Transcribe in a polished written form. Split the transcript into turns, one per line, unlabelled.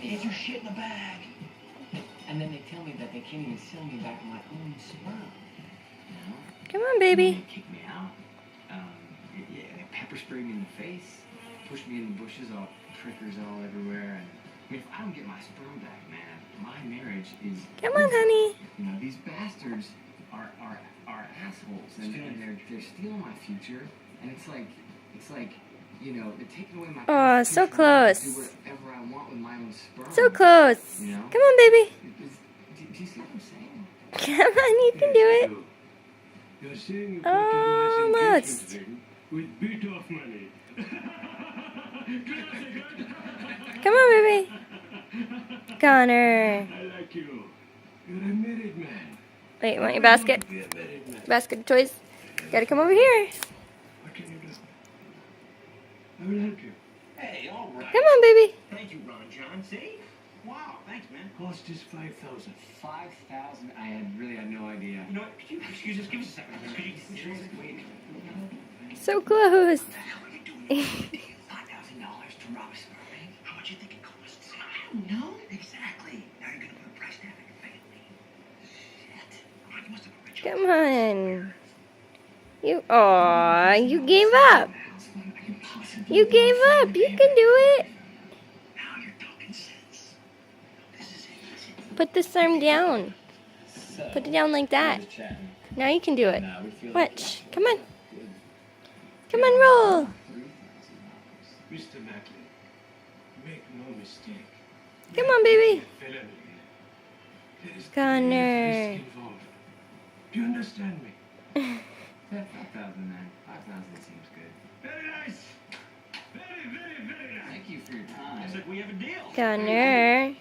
Get your shit in the bag. And then they tell me that they can't even sell me back my own sperm. You know?
Come on, baby.
They kick me out. They pepper sprayed me in the face. Pushed me in the bushes, all prickers all everywhere. And I mean, if I don't get my sperm back, man, my marriage is.
Come on, honey.
You know, these bastards are assholes, and they're stealing my future. And it's like, you know, they're taking away my.
Oh, so close.
Do whatever I want with my own sperm.
So close.
You know?
Come on, baby.
Do you see what I'm saying?
Come on, you can do it.
You're saying you
Almost.
with bit-off money.
Come on, baby. Connor.
I like you. You're a married man.
Wait, want your basket?
Be a married man.
Basket of toys. Gotta come over here.
What can you do? I will help you.
Hey, all right.
Come on, baby.
Thank you, Ron John. See? Wow, thanks, man.
Cost is 5,000.
5,000? I had no idea. You know what? Could you excuse us? Give us a second. Could you seriously wait?
So close.
What the hell are you doing? $5,000 to rob a sperm bank? How much do you think it costs? I don't know. Exactly. Now you're gonna put a price tag on your family. Shit. Ron, you must have a rich.
Come on. You gave up. You gave up. You can do it.
Now you're talking sense. This is it.
Put this arm down. Put it down like that. Now you can do it. Watch. Come on. Come on, roll.
Mr. Macklin, make no mistake.
Come on, baby.
Felony. There is
Connor.
grave risk involved. Do you understand me?
5,000, man. 5,000 seems good.
Very nice. Very, very, very nice.
Thank you for your time. It's like we have a deal.
Connor.